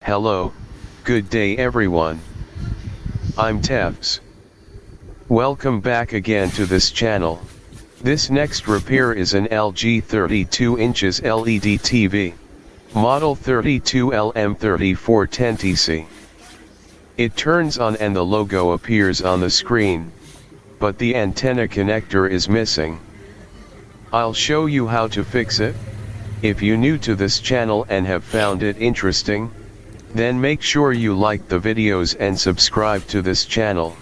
Hello, good day everyone. I'm Tevs. Welcome back again to this channel. This next repair is an LG 32 inches LED TV. Model 32LM3410TC. It turns on and the logo appears on the screen, but the antenna connector is missing. I'll show you how to fix it. If you're new to this channel and have found it interesting, then make sure you like the videos and subscribe to this channel.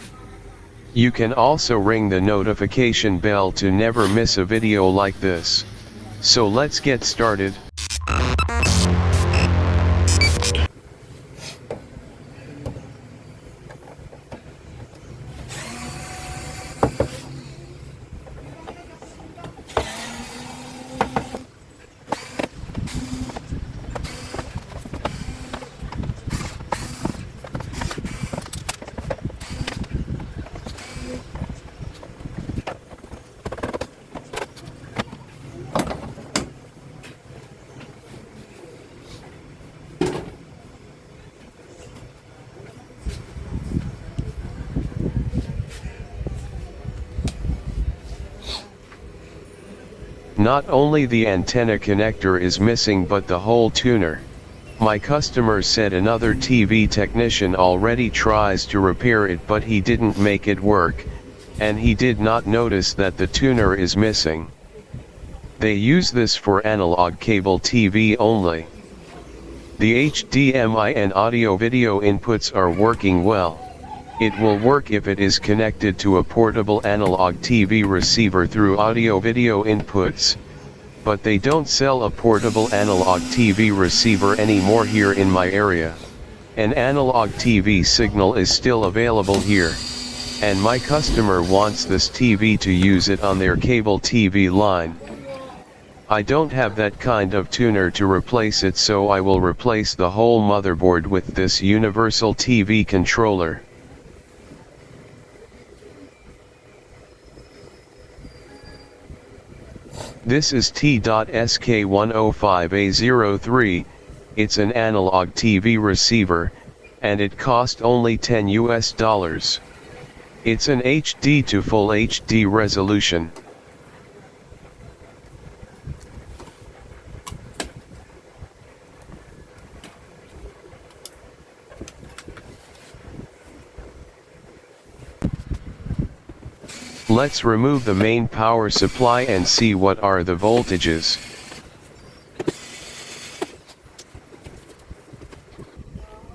You can also ring the notification bell to never miss a video like this. So let's get started. Not only the antenna connector is missing but the whole tuner. My customer said another TV technician already tries to repair it but he didn't make it work, and he did not notice that the tuner is missing. They use this for analog cable TV only. The HDMI and audio-video inputs are working well. It will work if it is connected to a portable analog TV receiver through audio-video inputs, but they don't sell a portable analog TV receiver anymore here in my area. An analog TV signal is still available here, and my customer wants this TV to use it on their cable TV line. I don't have that kind of tuner to replace it, so I will replace the whole motherboard with this universal TV controller. This is T.SK105A03, it's an analog TV receiver, and it cost only $10. It's an HD to Full HD resolution. Let's remove the main power supply and see what are the voltages.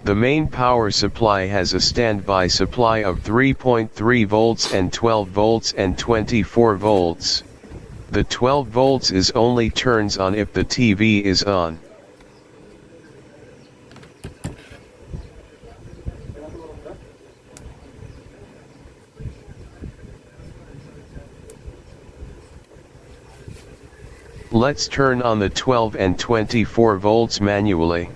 The main power supply has a standby supply of 3.3 volts and 12 volts and 24 volts. The 12 volts is only turns on if the TV is on. Let's turn on the 12 and 24 volts manually.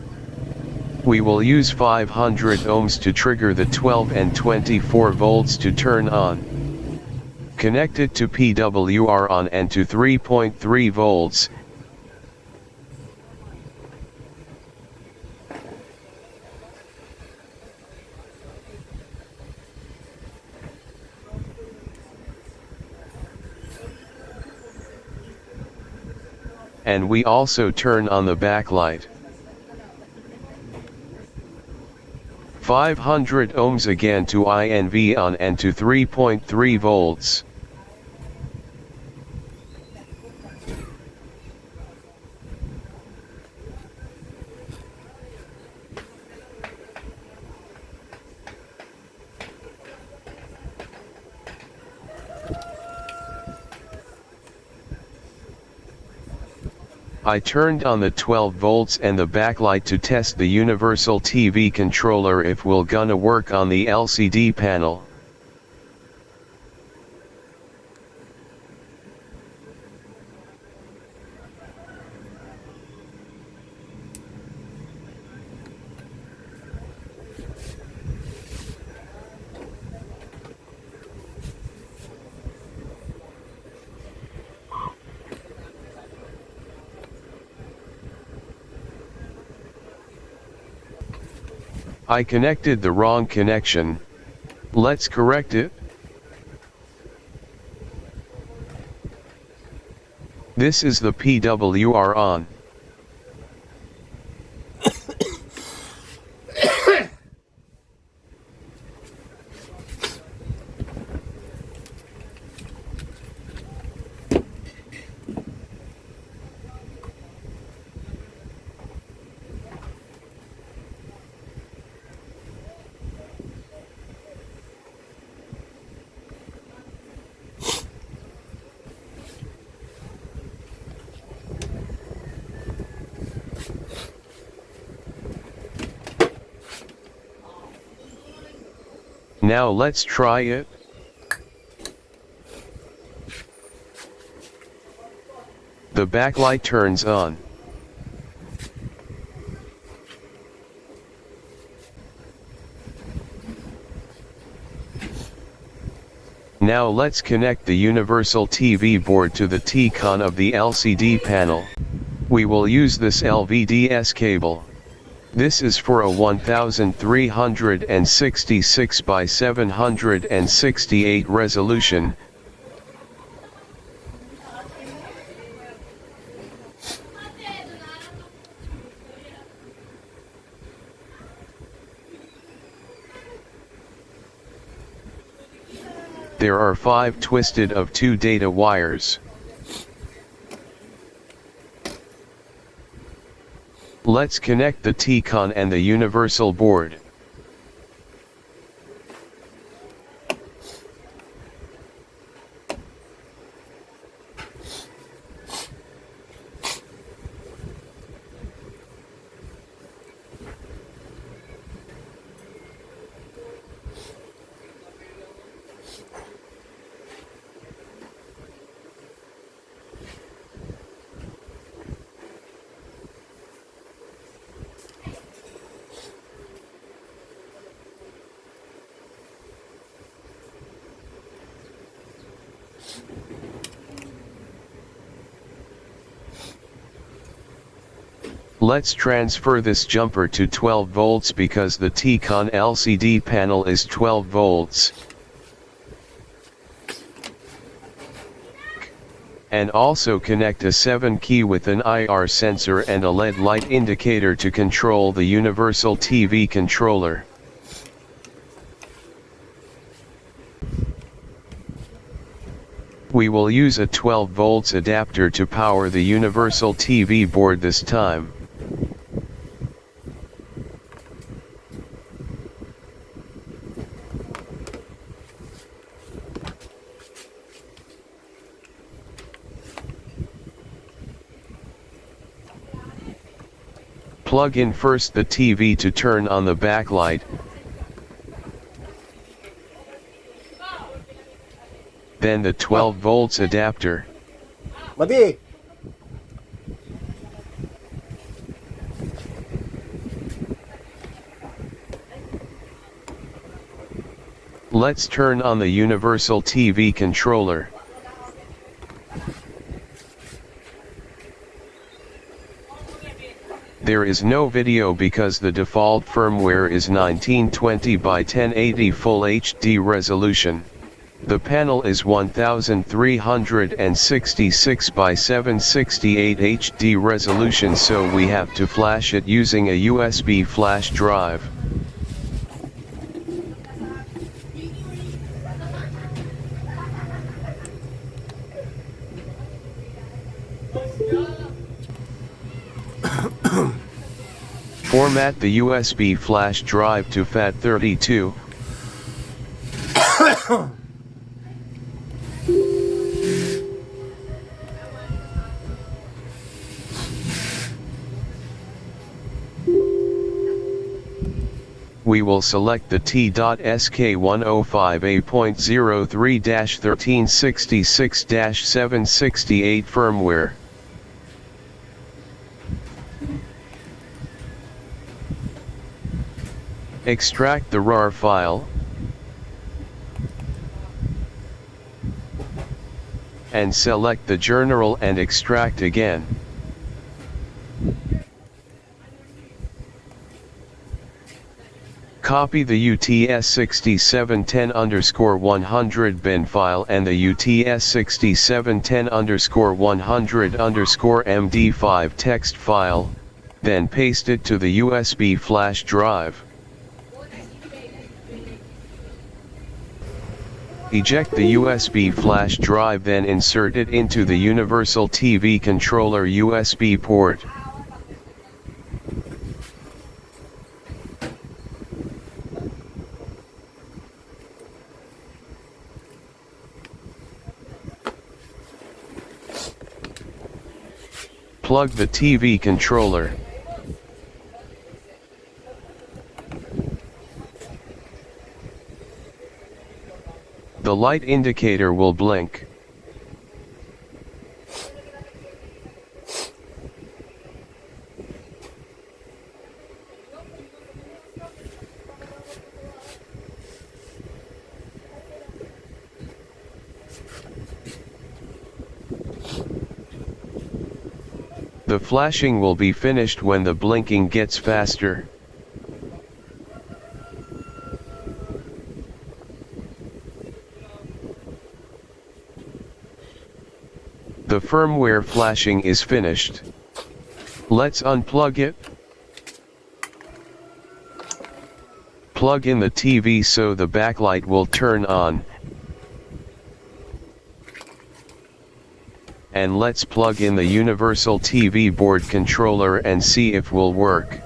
We will use 500 ohms to trigger the 12 and 24 volts to turn on. Connect it to PWR on and to 3.3 volts. And we also turn on the backlight. 500 ohms again to INV on and to 3.3 volts. I turned on the 12 volts and the backlight to test the universal TV controller if will gonna work on the LCD panel. I connected the wrong connection. Let's correct it. This is the PWR on. Now let's try it. The backlight turns on. Now let's connect the universal TV board to the T-con of the LCD panel. We will use this LVDS cable. This is for a 1366 by 768 resolution. There are 5 twisted of 2 data wires. Let's connect the T-con and the universal board. Let's transfer this jumper to 12 volts because the T-con LCD panel is 12 volts. And also connect a 7 key with an IR sensor and a LED light indicator to control the universal TV controller. We will use a 12 volts adapter to power the universal TV board this time. Plug in first the TV to turn on the backlight. Then the 12 volts adapter. Mabi. Let's turn on the universal TV controller. There is no video because the default firmware is 1920 by 1080 Full HD resolution. The panel is 1366 by 768 HD resolution, so we have to flash it using a USB flash drive. Format the USB flash drive to FAT32. We will select the T.SK105A.03-1366-768 firmware. Extract the RAR file and select the general and extract again. Copy the UTS6710_100 bin file and the UTS6710_100_MD5 text file, then paste it to the USB flash drive. Eject the USB flash drive, then insert it into the Universal TV Controller USB port. Plug the TV controller. The light indicator will blink. The flashing will be finished when the blinking gets faster. The firmware flashing is finished. Let's unplug it. Plug in the TV so the backlight will turn on. And let's plug in the Universal TV board controller and see if will work.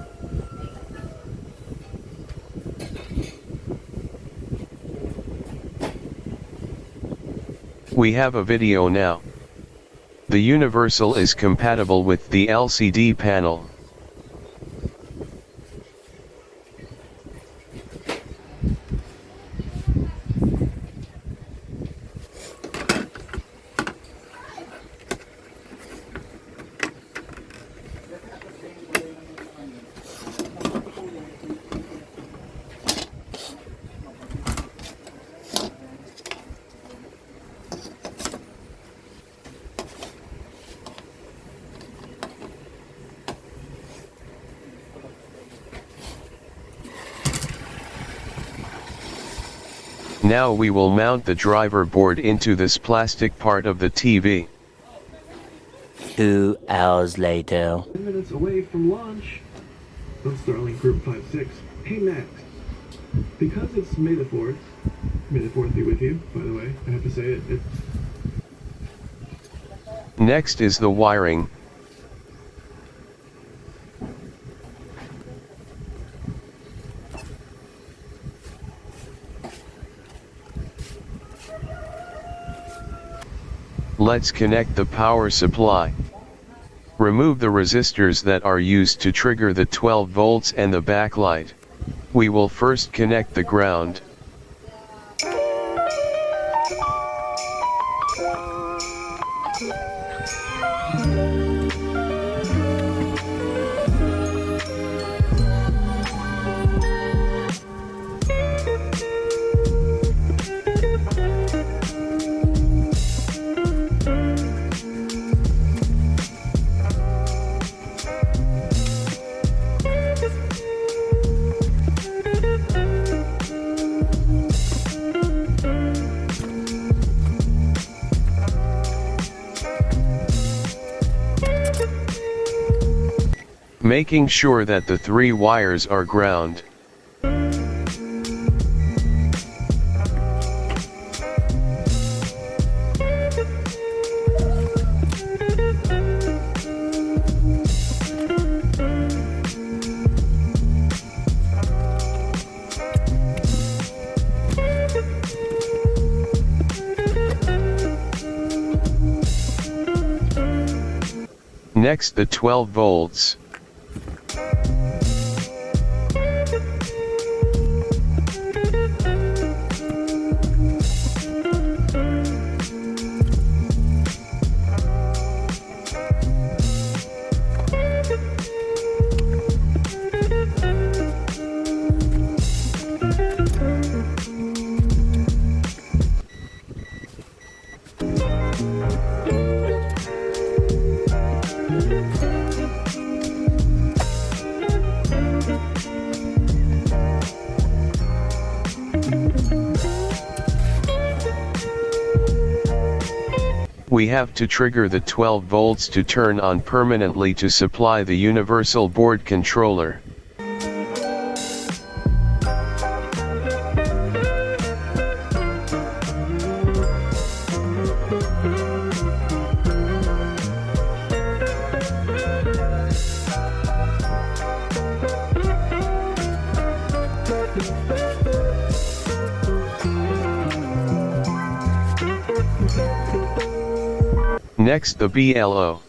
We have a video now. The Universal is compatible with the LCD panel. Now we will mount the driver board into this plastic part of the TV. 2 hours later. 10 minutes away from launch on Starlink Group 56. Hey Max, because it's May the 4th, May the 4th be with you, by the way, I have to say it. Next is the wiring. Let's connect the power supply. Remove the resistors that are used to trigger the 12 volts and the backlight. We will first connect the ground. Making sure that the 3 wires are ground. Next, the 12 volts. We have to trigger the 12 volts to turn on permanently to supply the universal board controller. Next, the BLO.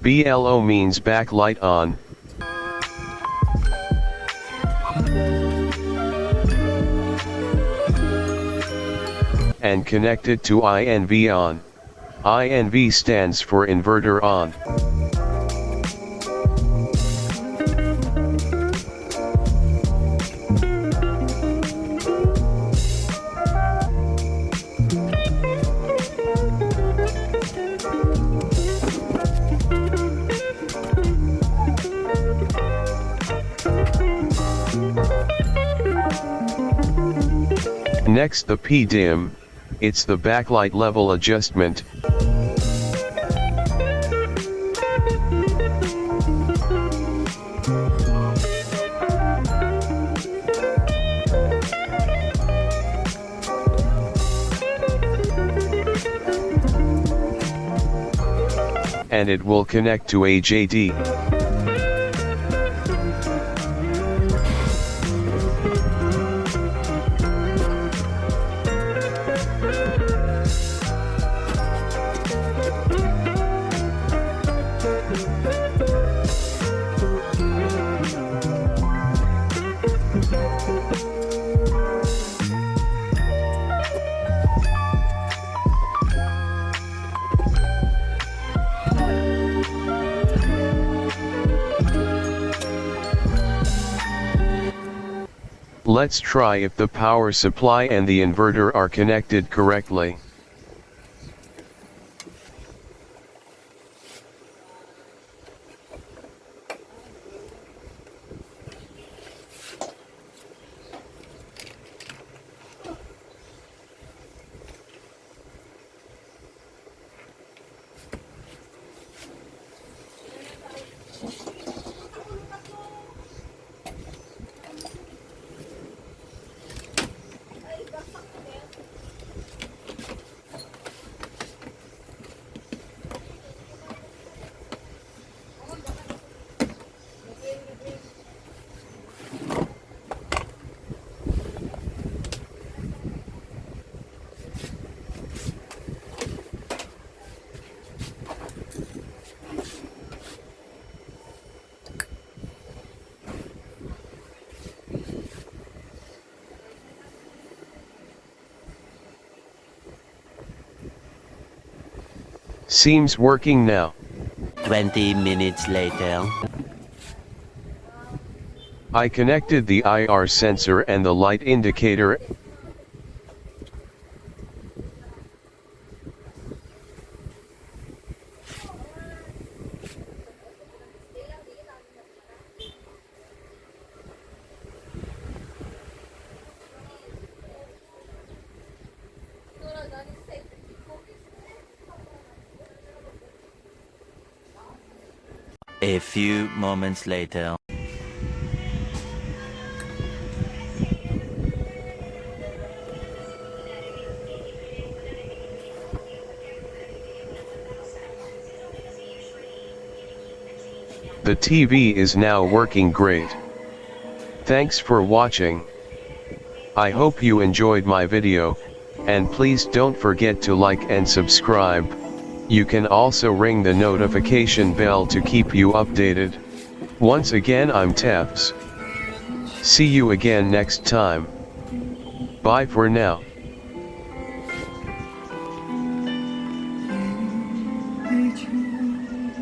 BLO means backlight on. And connected to INV on. INV stands for inverter on. Next, the PDIM, it's the backlight level adjustment. And it will connect to AJD. Let's try if the power supply and the inverter are connected correctly. Seems working now. 20 minutes later. I connected the IR sensor and the light indicator. A few moments later. The TV is now working great. Thanks for watching. I hope you enjoyed my video, and please don't forget to like and subscribe. You can also ring the notification bell to keep you updated. Once again, I'm Tefs. See you again next time. Bye for now.